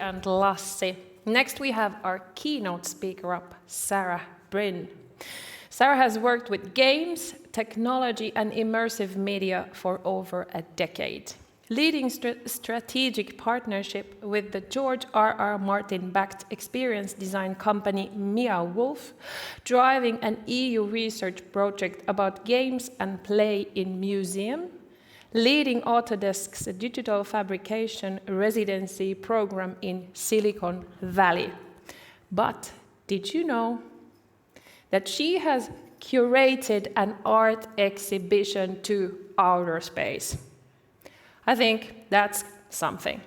and Lassi. Next, we have our keynote speaker up, Sarah Brin. Sarah has worked with games, technology, and immersive media for over a decade, leading strategic partnership with the George R.R. Martin-backed experience design company Meow Wolf, driving an EU research project about games and play in museum, leading Autodesk's digital fabrication residency program in Silicon Valley. But did you know that she has curated an art exhibition to outer space? I think that's something.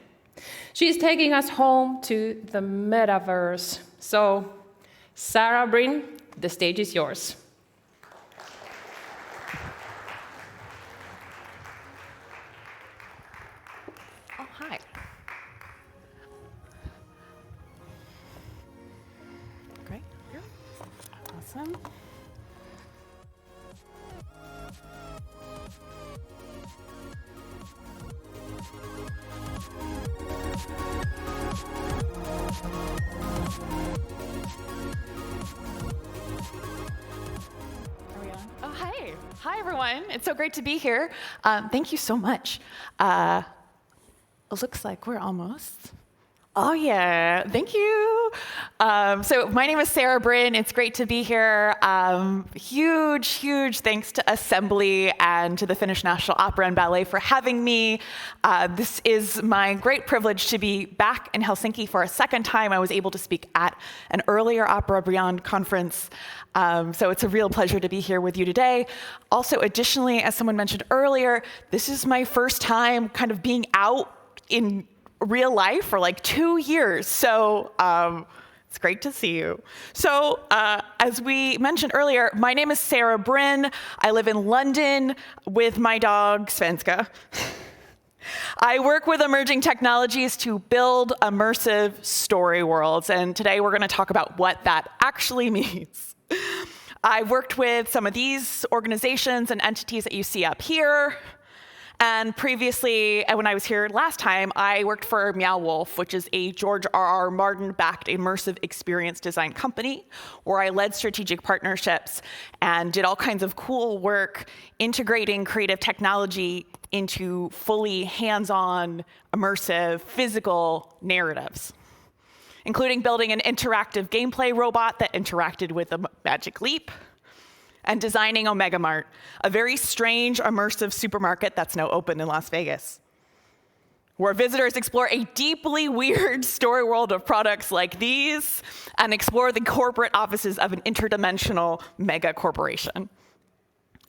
She's taking us home to the Metaverse. So, Sarah Brin, the stage is yours. Oh, hi. Great. Awesome. Oh, hi. Hi, everyone. It's so great to be here. Thank you so much. It looks like we're almost. Oh, yeah. Thank you. So my name is Sarah Brin. It's great to be here. Huge thanks to Assembly and to the Finnish National Opera and Ballet for having me. This is my great privilege to be back in Helsinki for a second time. I was able to speak at an earlier Opera Beyond conference. So it's a real pleasure to be here with you today. Also, additionally, as someone mentioned earlier, this is my first time kind of being out in real life for like 2 years. So it's great to see you. So as we mentioned earlier, my name is Sarah Brin. I live in London with my dog, Svenska. I work with emerging technologies to build immersive story worlds. And today we're going to talk about what that actually means. I've worked with some of these organizations and entities that you see up here. And previously, when I was here last time, I worked for Meow Wolf, which is a George R.R. Martin-backed immersive experience design company, where I led strategic partnerships and did all kinds of cool work integrating creative technology into fully hands-on, immersive, physical narratives, including building an interactive gameplay robot that interacted with a Magic Leap, and designing Omega Mart, a very strange, immersive supermarket that's now open in Las Vegas, where visitors explore a deeply weird story world of products like these and explore the corporate offices of an interdimensional mega corporation.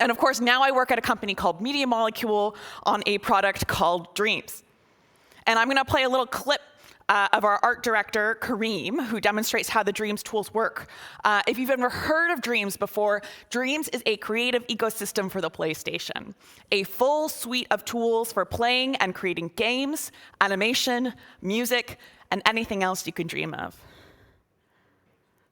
And of course, now I work at a company called Media Molecule on a product called Dreams. And I'm going to play a little clip of our art director, Kareem, who demonstrates how the Dreams tools work. If you've ever heard of Dreams before, Dreams is a creative ecosystem for the PlayStation, a full suite of tools for playing and creating games, animation, music, and anything else you can dream of.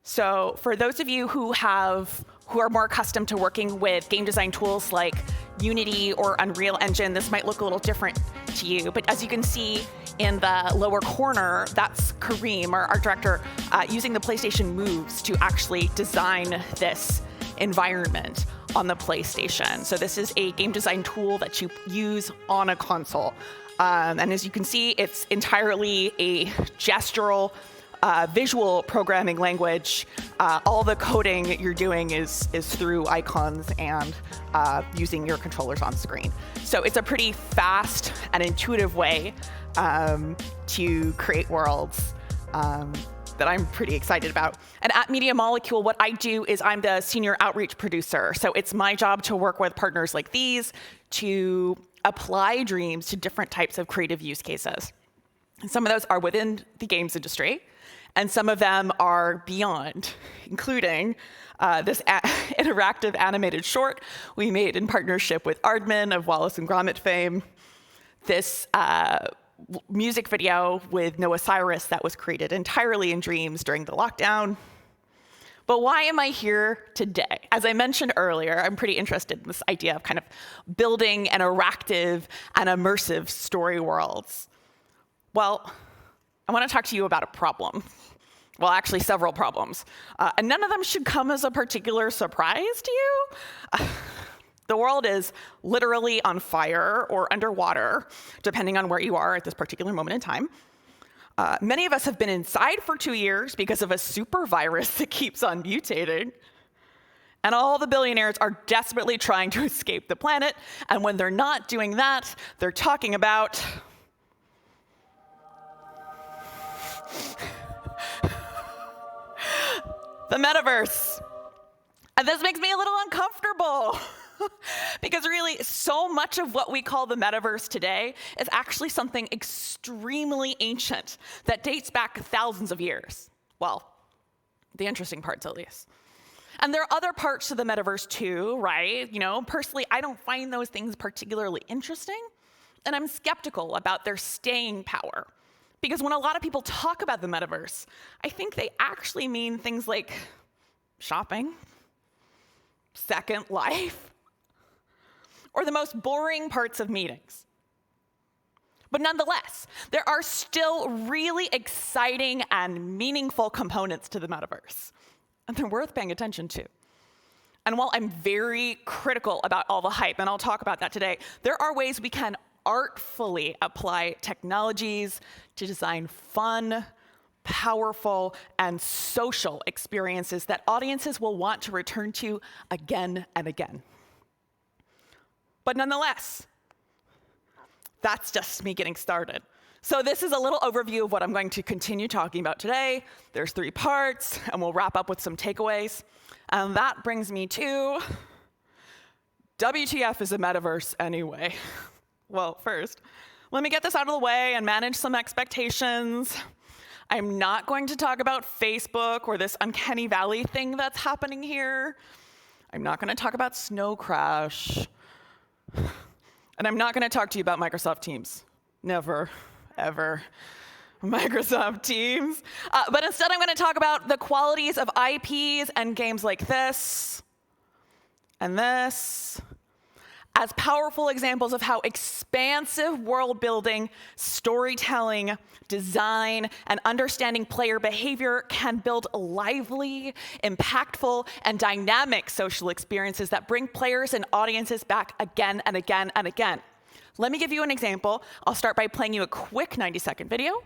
So for those of you who are more accustomed to working with game design tools like Unity or Unreal Engine, this might look a little different to you. But as you can see in the lower corner, that's Kareem, our art director, using the PlayStation Moves to actually design this environment on the PlayStation. So this is a game design tool that you use on a console. And as you can see, it's entirely a gestural visual programming language. All the coding you're doing is through icons and using your controllers on screen. So it's a pretty fast and intuitive way to create worlds that I'm pretty excited about. And at Media Molecule, what I do is I'm the senior outreach producer. So it's my job to work with partners like these to apply Dreams to different types of creative use cases. And some of those are within the games industry, and some of them are beyond, including this interactive animated short we made in partnership with Aardman of Wallace and Gromit fame, this music video with Noah Cyrus that was created entirely in Dreams during the lockdown. But why am I here today? As I mentioned earlier, I'm pretty interested in this idea of kind of building interactive and immersive story worlds. Well, I want to talk to you about a problem. Well, actually, several problems. And none of them should come as a particular surprise to you. The world is literally on fire or underwater, depending on where you are at this particular moment in time. Many of us have been inside for 2 years because of a super virus that keeps on mutating. And all the billionaires are desperately trying to escape the planet. And when they're not doing that, they're talking about the metaverse. And this makes me a little uncomfortable. Because really, so much of what we call the metaverse today is actually something extremely ancient that dates back thousands of years. Well, the interesting parts, at least. And there are other parts to the metaverse too, right? Personally, I don't find those things particularly interesting, and I'm skeptical about their staying power. Because when a lot of people talk about the metaverse, I think they actually mean things like shopping, Second Life, or the most boring parts of meetings. But nonetheless, there are still really exciting and meaningful components to the metaverse, and they're worth paying attention to. And while I'm very critical about all the hype, and I'll talk about that today, there are ways we can artfully apply technologies to design fun, powerful, and social experiences that audiences will want to return to again and again. But nonetheless, that's just me getting started. So this is a little overview of what I'm going to continue talking about today. There's 3 parts, and we'll wrap up with some takeaways. And that brings me to WTF is a metaverse anyway? Well, first, let me get this out of the way and manage some expectations. I'm not going to talk about Facebook or this uncanny valley thing that's happening here. I'm not going to talk about Snow Crash. And I'm not going to talk to you about Microsoft Teams. Never, ever. Microsoft Teams. But instead, I'm going to talk about the qualities of IPs and games like this and this as powerful examples of how expansive world building, storytelling, design, and understanding player behavior can build lively, impactful, and dynamic social experiences that bring players and audiences back again and again and again. Let me give you an example. I'll start by playing you a quick 90-second video.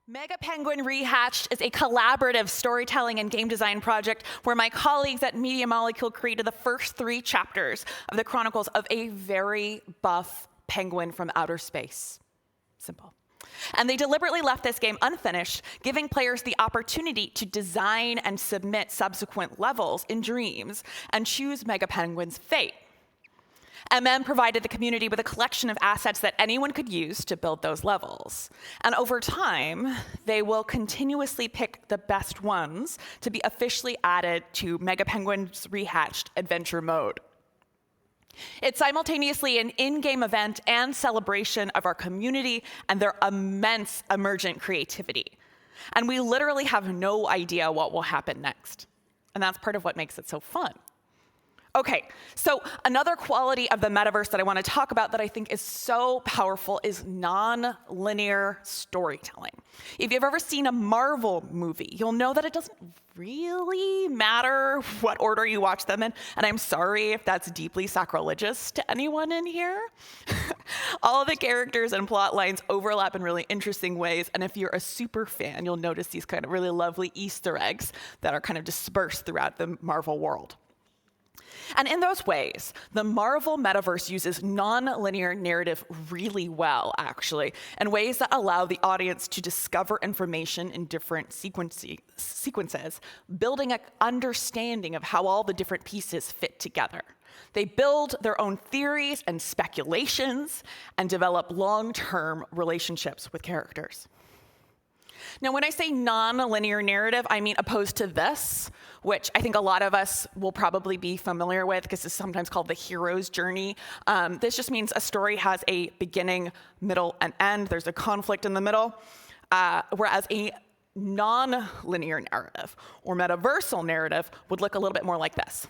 Mega Penguin Rehashed is a collaborative storytelling and game design project where my colleagues at Media Molecule created the first 3 chapters of the chronicles of a very buff penguin from outer space. Simple. And they deliberately left this game unfinished, giving players the opportunity to design and submit subsequent levels in dreams and choose Mega Penguin's fate. MM provided the community with a collection of assets that anyone could use to build those levels. And over time, they will continuously pick the best ones to be officially added to Mega Penguin's Rehashed Adventure Mode. It's simultaneously an in-game event and celebration of our community and their immense emergent creativity. And we literally have no idea what will happen next. And that's part of what makes it so fun. Okay, so another quality of the metaverse that I want to talk about that I think is so powerful is non-linear storytelling. If you've ever seen a Marvel movie, you'll know that it doesn't really matter what order you watch them in, and I'm sorry if that's deeply sacrilegious to anyone in here. All of the characters and plot lines overlap in really interesting ways, and if you're a super fan, you'll notice these kind of really lovely Easter eggs that are kind of dispersed throughout the Marvel world. And in those ways, the Marvel Metaverse uses non-linear narrative really well, actually, in ways that allow the audience to discover information in different sequences, building an understanding of how all the different pieces fit together. They build their own theories and speculations and develop long-term relationships with characters. Now, when I say non-linear narrative, I mean opposed to this, which I think a lot of us will probably be familiar with because it's sometimes called the hero's journey. This just means a story has a beginning, middle, and end. There's a conflict in the middle, whereas a non-linear narrative or metaversal narrative would look a little bit more like this.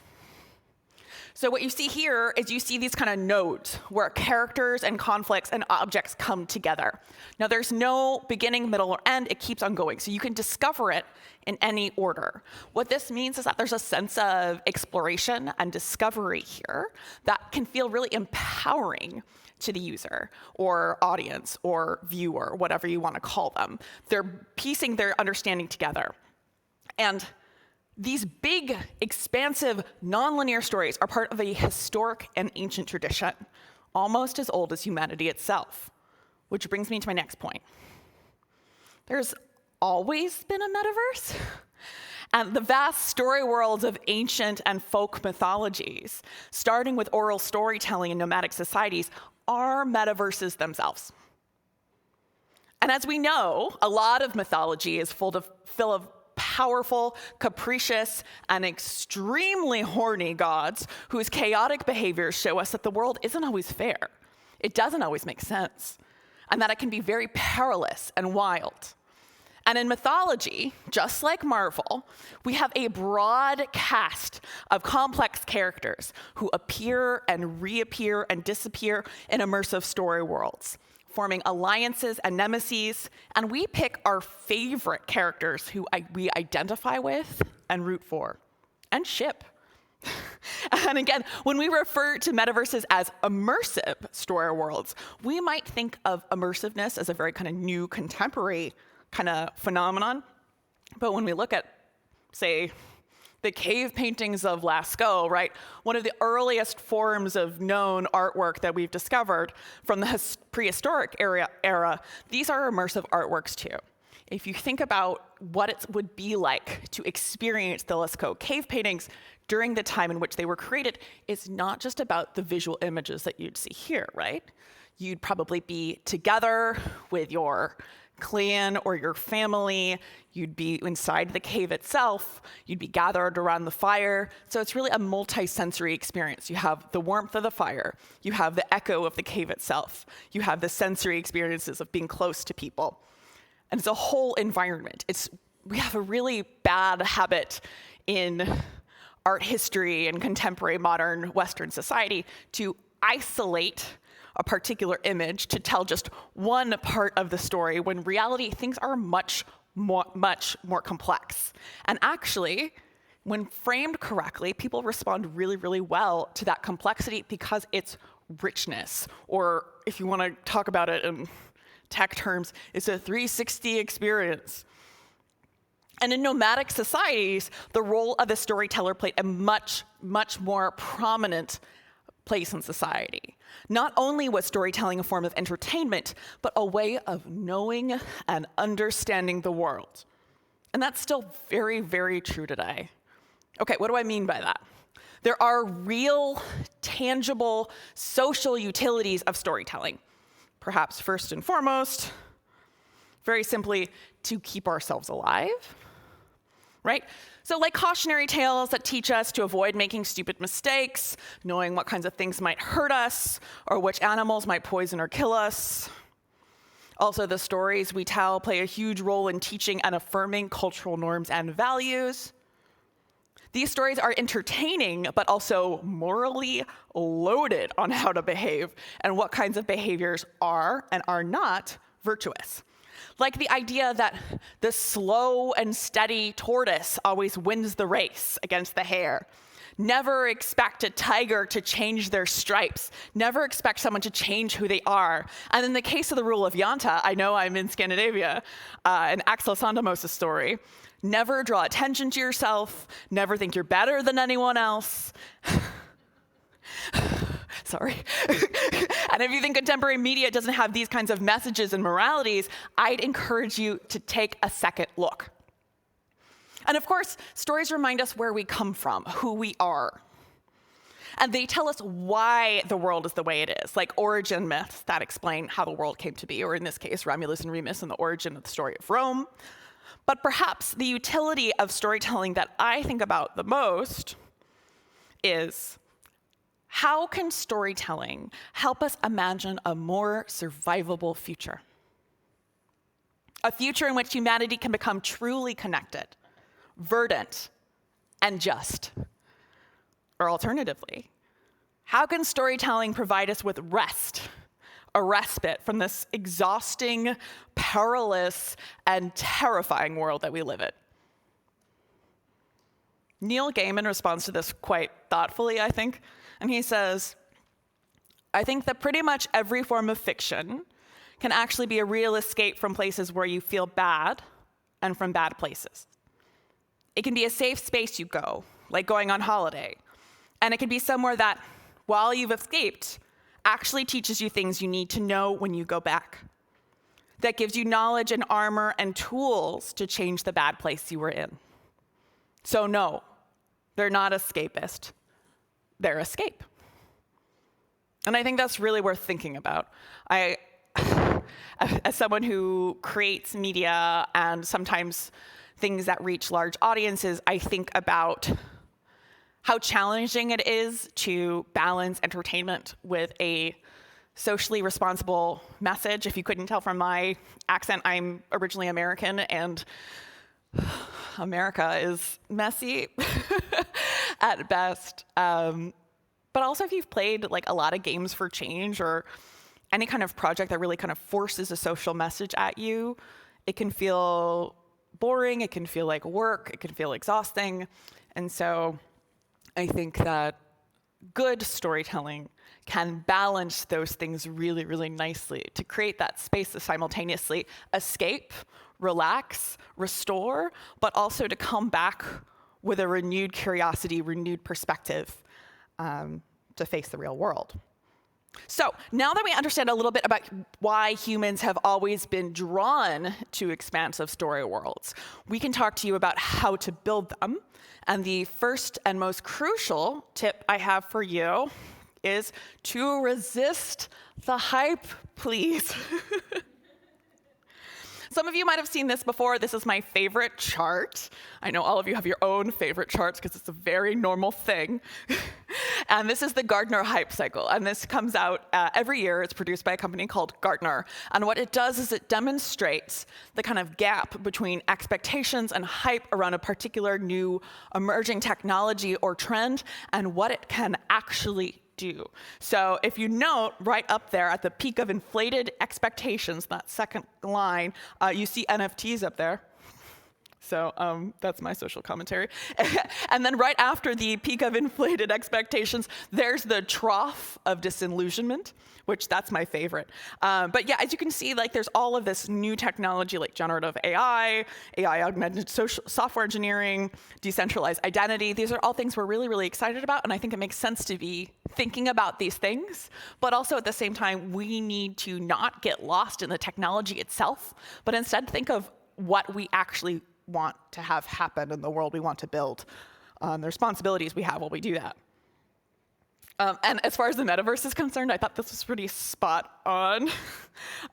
So what you see here is you see these kind of nodes where characters and conflicts and objects come together. Now there's no beginning, middle, or end. It keeps on going. So you can discover it in any order. What this means is that there's a sense of exploration and discovery here that can feel really empowering to the user or audience or viewer, whatever you want to call them. They're piecing their understanding together. And these big, expansive, nonlinear stories are part of a historic and ancient tradition, almost as old as humanity itself. Which brings me to my next point. There's always been a metaverse. And the vast story worlds of ancient and folk mythologies, starting with oral storytelling in nomadic societies, are metaverses themselves. And as we know, a lot of mythology is full of powerful, capricious, and extremely horny gods whose chaotic behaviors show us that the world isn't always fair. It doesn't always make sense, and that it can be very perilous and wild. And in mythology, just like Marvel, we have a broad cast of complex characters who appear and reappear and disappear in immersive story worlds, forming alliances and nemeses, and we pick our favorite characters who we identify with and root for, and ship. And again, when we refer to metaverses as immersive story worlds, we might think of immersiveness as a very kind of new, contemporary kind of phenomenon. But when we look at, say, the cave paintings of Lascaux, right? One of the earliest forms of known artwork that we've discovered from the prehistoric era, these are immersive artworks too. If you think about what it would be like to experience the Lascaux cave paintings during the time in which they were created, it's not just about the visual images that you'd see here, right? You'd probably be together with your clan or your family, you'd be inside the cave itself, you'd be gathered around the fire. So it's really a multi-sensory experience. You have the warmth of the fire, you have the echo of the cave itself, you have the sensory experiences of being close to people. And it's a whole environment. We have a really bad habit in art history and contemporary modern Western society to isolate a particular image to tell just one part of the story, when in reality, things are much more complex. And actually, when framed correctly, people respond really, really well to that complexity because it's richness, or if you want to talk about it in tech terms, it's a 360 experience. And in nomadic societies, the role of the storyteller played a much, much more prominent place in society. Not only was storytelling a form of entertainment, but a way of knowing and understanding the world. And that's still very, very true today. Okay, what do I mean by that? There are real, tangible, social utilities of storytelling. Perhaps first and foremost, very simply, to keep ourselves alive, right? So like cautionary tales that teach us to avoid making stupid mistakes, knowing what kinds of things might hurt us, or which animals might poison or kill us. Also, the stories we tell play a huge role in teaching and affirming cultural norms and values. These stories are entertaining, but also morally loaded on how to behave and what kinds of behaviors are and are not virtuous. Like the idea that the slow and steady tortoise always wins the race against the hare. Never expect a tiger to change their stripes. Never expect someone to change who they are. And in the case of the rule of Janta, I know I'm in Scandinavia, in Axel Sandamos' story, never draw attention to yourself, never think you're better than anyone else. Sorry. And if you think contemporary media doesn't have these kinds of messages and moralities, I'd encourage you to take a second look. And of course, stories remind us where we come from, who we are. And they tell us why the world is the way it is, like origin myths that explain how the world came to be, or in this case, Romulus and Remus and the origin of the story of Rome. But perhaps the utility of storytelling that I think about the most is, how can storytelling help us imagine a more survivable future? A future in which humanity can become truly connected, verdant, and just. Or alternatively, how can storytelling provide us with rest, a respite from this exhausting, perilous, and terrifying world that we live in? Neil Gaiman responds to this quite thoughtfully, I think, and he says, I think that pretty much every form of fiction can actually be a real escape from places where you feel bad and from bad places. It can be a safe space you go, like going on holiday. And it can be somewhere that, while you've escaped, actually teaches you things you need to know when you go back. That gives you knowledge and armor and tools to change the bad place you were in. So no, they're not escapist. They're escape. And I think that's really worth thinking about. As someone who creates media and sometimes things that reach large audiences, I think about how challenging it is to balance entertainment with a socially responsible message. If you couldn't tell from my accent, I'm originally American, and America is messy at best. But also, if you've played like a lot of games for change or any kind of project that really kind of forces a social message at you, it can feel boring, it can feel like work, it can feel exhausting. And so I think that good storytelling can balance those things really, really nicely to create that space to simultaneously escape, relax, restore, but also to come back with a renewed curiosity, renewed perspective to face the real world. So now that we understand a little bit about why humans have always been drawn to expansive story worlds, we can talk to you about how to build them. And the first and most crucial tip I have for you is to resist the hype, please. Some of you might have seen this before. This is my favorite chart. I know all of you have your own favorite charts because it's a very normal thing. And this is the Gartner hype cycle. And this comes out every year. It's produced by a company called Gartner. And what it does is it demonstrates the kind of gap between expectations and hype around a particular new emerging technology or trend and what it can actually do. So if you note right up there at the peak of inflated expectations, that second line, you see NFTs up there. So that's my social commentary. And then right after the peak of inflated expectations, there's the trough of disillusionment, which that's my favorite. But yeah, as you can see, like there's all of this new technology like generative AI, augmented software engineering, decentralized identity. These are all things we're really, really excited about. And I think it makes sense to be thinking about these things. But also at the same time, we need to not get lost in the technology itself, but instead think of what we actually want to have happen in the world we want to build, the responsibilities we have while we do that. And as far as the metaverse is concerned, I thought this was pretty spot on.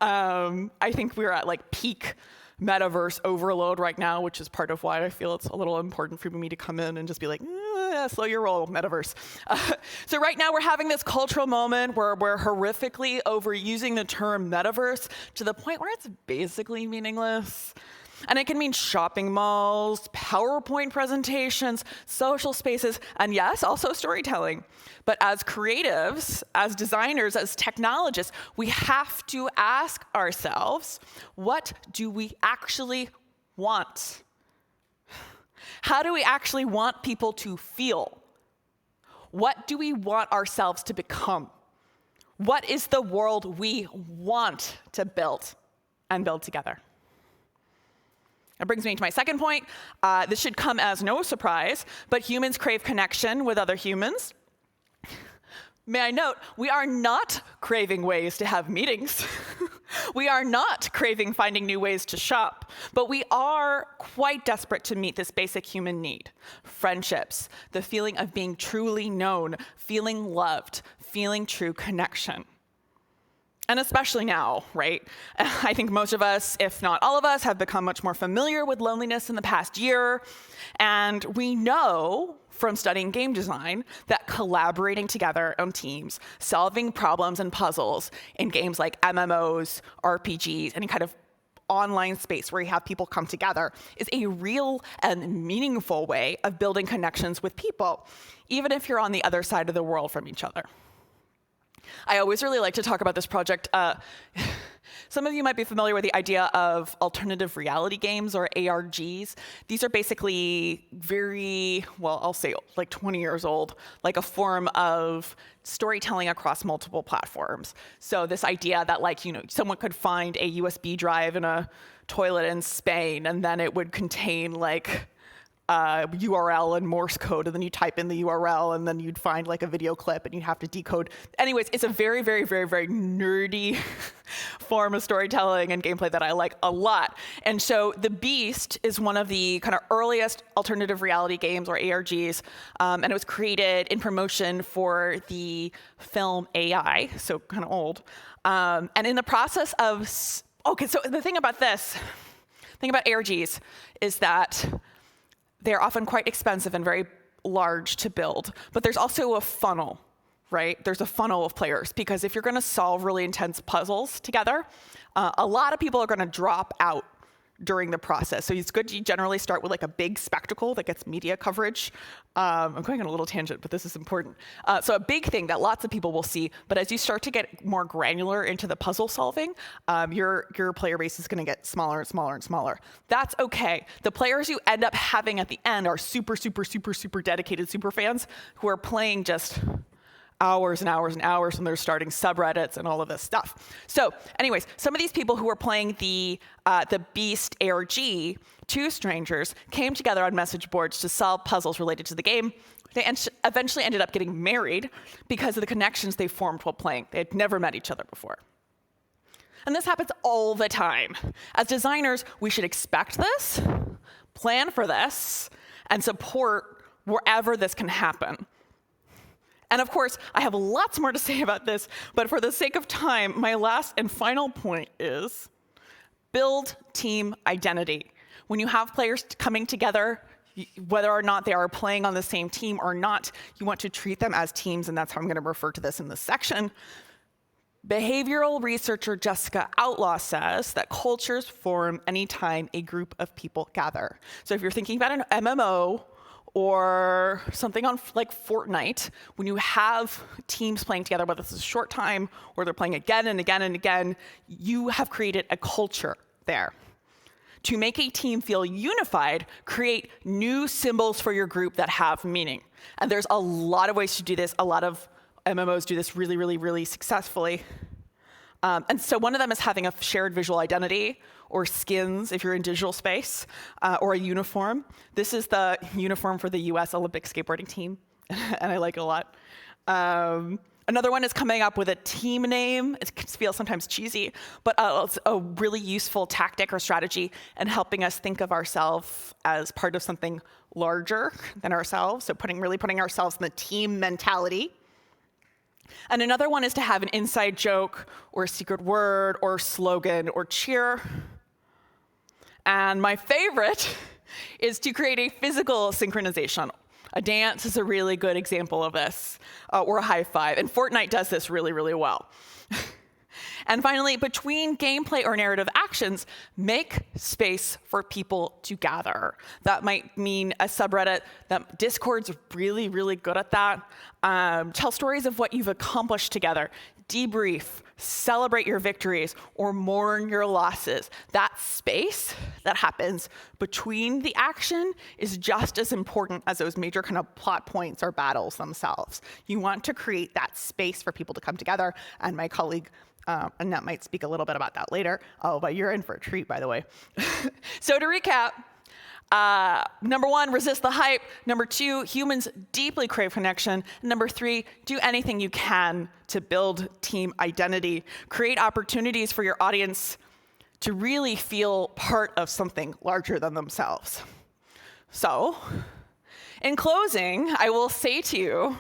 I think we're at like peak metaverse overload right now, which is part of why I feel it's a little important for me to come in and just be like, slow your roll, metaverse. So right now we're having this cultural moment where we're horrifically overusing the term metaverse to the point where it's basically meaningless. And it can mean shopping malls, PowerPoint presentations, social spaces, and yes, also storytelling. But as creatives, as designers, as technologists, we have to ask ourselves, what do we actually want? How do we actually want people to feel? What do we want ourselves to become? What is the world we want to build and build together? That brings me to my second point. This should come as no surprise, but humans crave connection with other humans. May I note, we are not craving ways to have meetings. We are not craving finding new ways to shop, but we are quite desperate to meet this basic human need. Friendships, the feeling of being truly known, feeling loved, feeling true connection. And especially now, right? I think most of us, if not all of us, have become much more familiar with loneliness in the past year. And we know from studying game design that collaborating together on teams, solving problems and puzzles in games like MMOs, RPGs, any kind of online space where you have people come together is a real and meaningful way of building connections with people, even if you're on the other side of the world from each other. I always really like to talk about this project. Some of you might be familiar with the idea of alternative reality games, or ARGs. These are basically very, well, I'll say like 20 years old, like a form of storytelling across multiple platforms. So this idea that, like, someone could find a USB drive in a toilet in Spain, and then it would contain like URL and Morse code, and then you type in the URL, and then you'd find like a video clip, and you'd have to decode. Anyways, it's a very, very, very, very nerdy form of storytelling and gameplay that I like a lot. And so The Beast is one of the kind of earliest alternative reality games, or ARGs, and it was created in promotion for the film AI, so kind of old. And in the process of, okay, so the thing about ARGs is that they're often quite expensive and very large to build, but there's also a funnel, right? There's a funnel of players, because if you're going to solve really intense puzzles together, a lot of people are going to drop out during the process. So it's good to generally start with like a big spectacle that gets media coverage. I'm going on a little tangent, but this is important. So a big thing that lots of people will see, but as you start to get more granular into the puzzle solving, your player base is going to get smaller and smaller and smaller. That's okay. The players you end up having at the end are super, super, super, super dedicated super fans who are playing just hours and hours and hours, and they're starting subreddits and all of this stuff. So anyways, some of these people who were playing the Beast ARG, two strangers, came together on message boards to solve puzzles related to the game. They eventually ended up getting married because of the connections they formed while playing. They had never met each other before. And this happens all the time. As designers, we should expect this, plan for this, and support wherever this can happen. And of course, I have lots more to say about this, but for the sake of time, my last and final point is build team identity. When you have players coming together, whether or not they are playing on the same team or not, you want to treat them as teams, and that's how I'm going to refer to this in this section. Behavioral researcher Jessica Outlaw says that cultures form anytime a group of people gather. So if you're thinking about an MMO, or something on like Fortnite, when you have teams playing together, whether it's a short time or they're playing again and again and again, you have created a culture there. To make a team feel unified, create new symbols for your group that have meaning. And there's a lot of ways to do this. A lot of MMOs do this really, really, really successfully. And so one of them is having a shared visual identity, or skins if you're in digital space, or a uniform. This is the uniform for the US Olympic skateboarding team, and I like it a lot. Another one is coming up with a team name. It feels sometimes cheesy, but it's a really useful tactic or strategy in helping us think of ourselves as part of something larger than ourselves, so really putting ourselves in the team mentality. And another one is to have an inside joke, or a secret word, or slogan, or cheer. And my favorite is to create a physical synchronization. A dance is a really good example of this, or a high five. And Fortnite does this really, really well. And finally, between gameplay or narrative actions, make space for people to gather. That might mean a subreddit. That Discord's really, really good at that. Tell stories of what you've accomplished together. Debrief, celebrate your victories, or mourn your losses. That space that happens between the action is just as important as those major kind of plot points or battles themselves. You want to create that space for people to come together, and my colleague Annette might speak a little bit about that later. Oh, but you're in for a treat, by the way. So to recap, number 1, resist the hype. Number 2, humans deeply crave connection. Number 3, do anything you can to build team identity. Create opportunities for your audience to really feel part of something larger than themselves. So, in closing, I will say to you,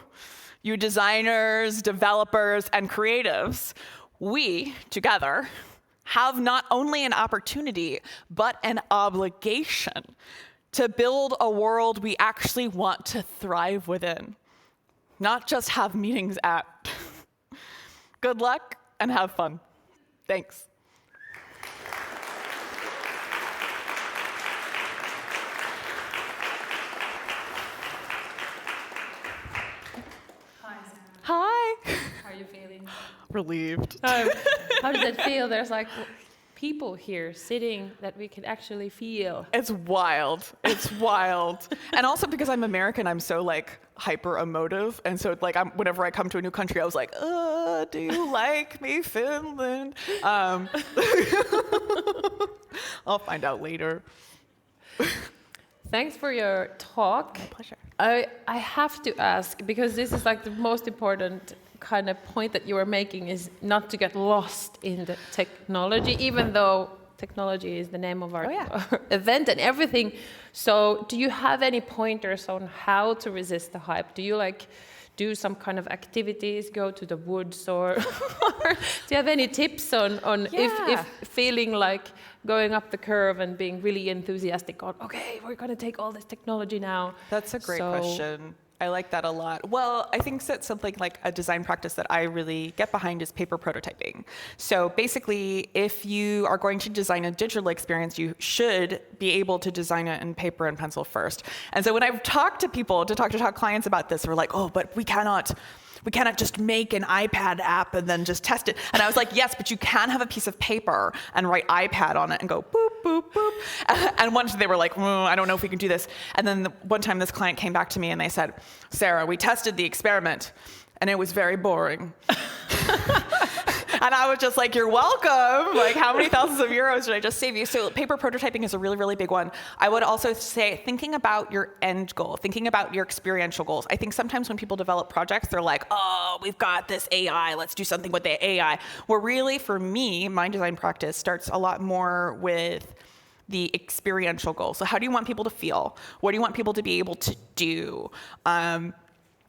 you designers, developers, and creatives, we, together, have not only an opportunity, but an obligation to build a world we actually want to thrive within, not just have meetings at. Good luck and have fun. Thanks. Hi, Sarah. Hi. How are you feeling? Relieved. How does it feel? There's like people here sitting that we can actually feel. It's wild. It's wild. And also because I'm American, I'm so like hyper emotive. And so like whenever I come to a new country, I was like, do you like me, Finland? I'll find out later. Thanks for your talk. My pleasure. I have to ask, because this is like the most important kind of point that you are making, is not to get lost in the technology, even though technology is the name of our event and everything. So do you have any pointers on how to resist the hype? Do you like do some kind of activities, go to the woods, or do you have any tips on if feeling like going up the curve and being really enthusiastic on, okay, we're going to take all this technology now? That's a great question. I like that a lot. Well, I think that something like a design practice that I really get behind is paper prototyping. So basically, if you are going to design a digital experience, you should be able to design it in paper and pencil first. And so when I've talked to people, to talk to clients about this, we're like, oh, but we cannot just make an iPad app and then just test it. And I was like, yes, but you can have a piece of paper and write iPad on it and go boop, boop, boop. And once they were like, I don't know if we can do this. And then one time this client came back to me and they said, Sarah, we tested the experiment and it was very boring. And I was just like, you're welcome. Like, how many thousands of euros did I just save you? So paper prototyping is a really, really big one. I would also say thinking about your end goal, thinking about your experiential goals. I think sometimes when people develop projects, they're like, oh, we've got this AI, let's do something with the AI. Where really, for me, my design practice starts a lot more with the experiential goal. So how do you want people to feel? What do you want people to be able to do?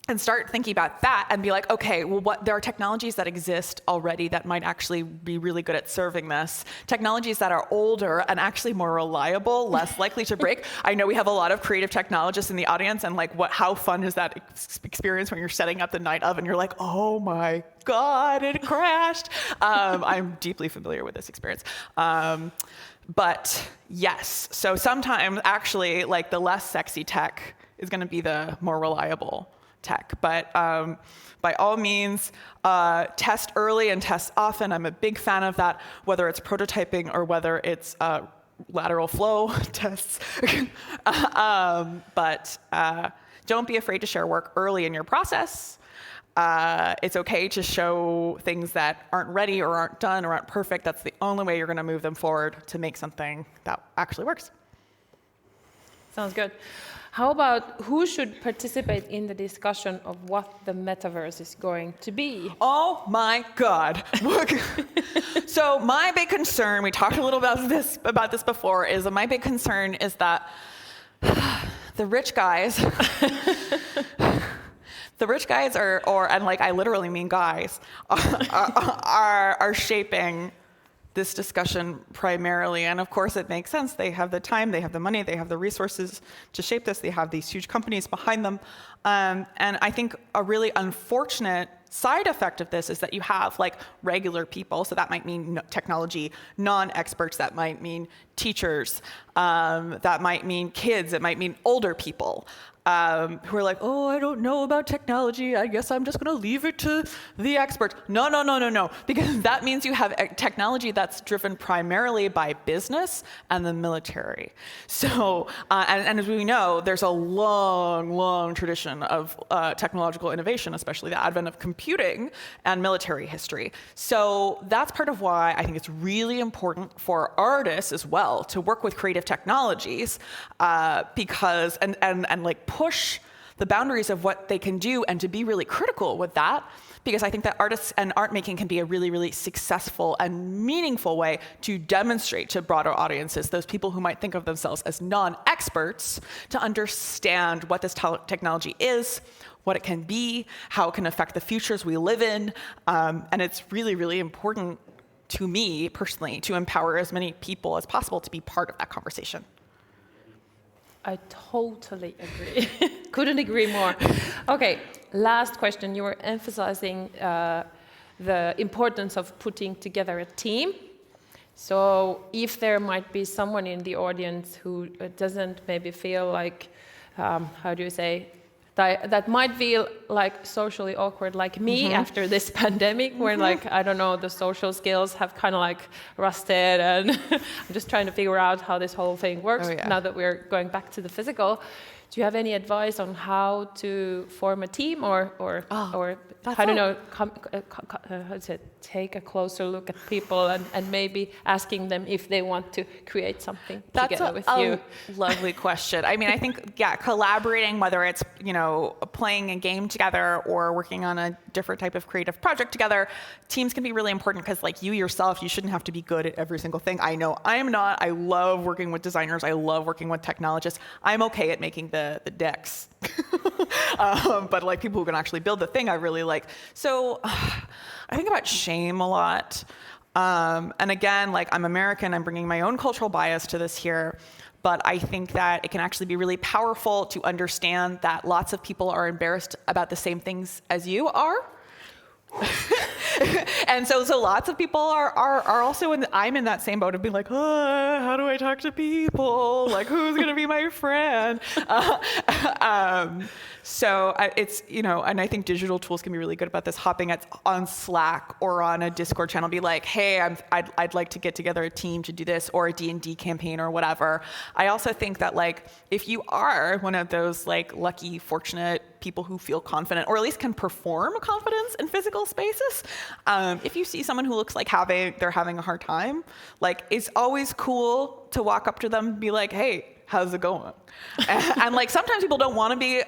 And start thinking about that and be like, okay, well, there are technologies that exist already that might actually be really good at serving this. Technologies that are older and actually more reliable, less likely to break. I know we have a lot of creative technologists in the audience, and like, how fun is that experience when you're setting up the night of and you're like, oh my God, it crashed. I'm deeply familiar with this experience. But yes, so sometimes actually like the less sexy tech is gonna be the more reliable tech. But by all means, test early and test often. I'm a big fan of that, whether it's prototyping or whether it's lateral flow tests. But don't be afraid to share work early in your process. It's okay to show things that aren't ready or aren't done or aren't perfect. That's the only way you're going to move them forward to make something that actually works. Sounds good. How about who should participate in the discussion of what the metaverse is going to be? Oh my God. So my big concern, we talked a little about this before, is that my big concern is that the rich guys, and like I literally mean guys, are shaping this discussion primarily. And of course it makes sense. They have the time, they have the money, they have the resources to shape this. They have these huge companies behind them. And I think a really unfortunate side effect of this is that you have like regular people, so that might mean technology non-experts, that might mean teachers, that might mean kids, it might mean older people. Who are like, oh, I don't know about technology. I guess I'm just going to leave it to the experts. No, because that means you have technology that's driven primarily by business and the military. So, and as we know, there's a long tradition of technological innovation, especially the advent of computing and military history. So that's part of why I think it's really important for artists as well to work with creative technologies, because and like push the boundaries of what they can do and to be really critical with that, because I think that artists and art making can be a really successful and meaningful way to demonstrate to broader audiences, those people who might think of themselves as non-experts, to understand what this technology is, what it can be, how it can affect the futures we live in. And it's really important to me personally to empower as many people as possible to be part of that conversation. I totally agree. Couldn't agree more. Okay, last question. You were emphasizing the importance of putting together a team. So if there might be someone in the audience who doesn't maybe feel like, how do you say, that might feel like socially awkward like me after this pandemic, where like, I don't know, the social skills have kind of like rusted, and I'm just trying to figure out how this whole thing works now that we're going back to the physical. Do you have any advice on how to form a team or I don't know, how to say, take a closer look at people and maybe asking them if they want to create something together with you? That's a lovely question. I mean, I think, collaborating, whether it's, playing a game together or working on a different type of creative project together, teams can be really important because, like, you yourself, you shouldn't have to be good at every single thing. I know I am not. I love working with designers. I love working with technologists. I'm okay at making the decks. But like people who can actually build the thing, I really like. So I think about shame a lot. And again, like, I'm American, I'm bringing my own cultural bias to this here. But I think that it can actually be really powerful to understand that lots of people are embarrassed about the same things as you are. And so lots of people are also I'm in that same boat of being like, oh, how do I talk to people? Like, who's going to be my friend? So it's, and I think digital tools can be really good about this. Hopping on Slack or on a Discord channel, be like, hey, I'd like to get together a team to do this, or a D&D campaign or whatever. I also think that, like, if you are one of those like lucky, fortunate people who feel confident, or at least can perform confidence in physical spaces, if you see someone who looks like they're having a hard time, like, it's always cool to walk up to them and be like, hey, how's it going? And like, sometimes people don't want to be.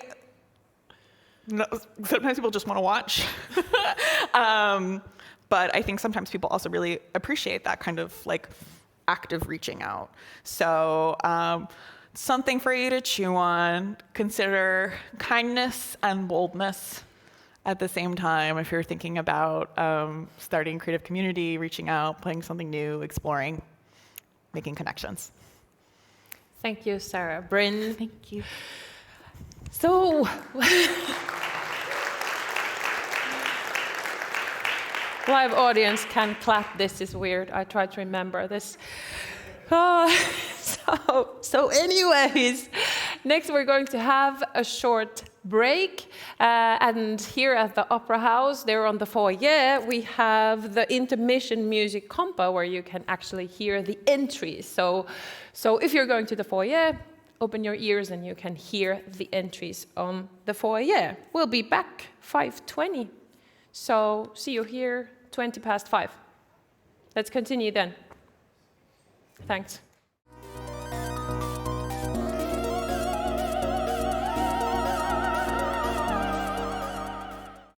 No, sometimes people just want to watch. But I think sometimes people also really appreciate that kind of like active reaching out. So something for you to chew on. Consider kindness and boldness at the same time if you're thinking about starting a creative community, reaching out, playing something new, exploring, making connections. Thank you, Sarah. Brin. Thank you. So, live audience can clap. This is weird. I try to remember this. So anyways, next we're going to have a short break. And here at the Opera House, there on the foyer, we have the intermission music compa where you can actually hear the entries. So if you're going to the foyer, open your ears and you can hear the entries on the foyer. We'll be back 5:20. So see you here 5:20. Let's continue then. Thanks.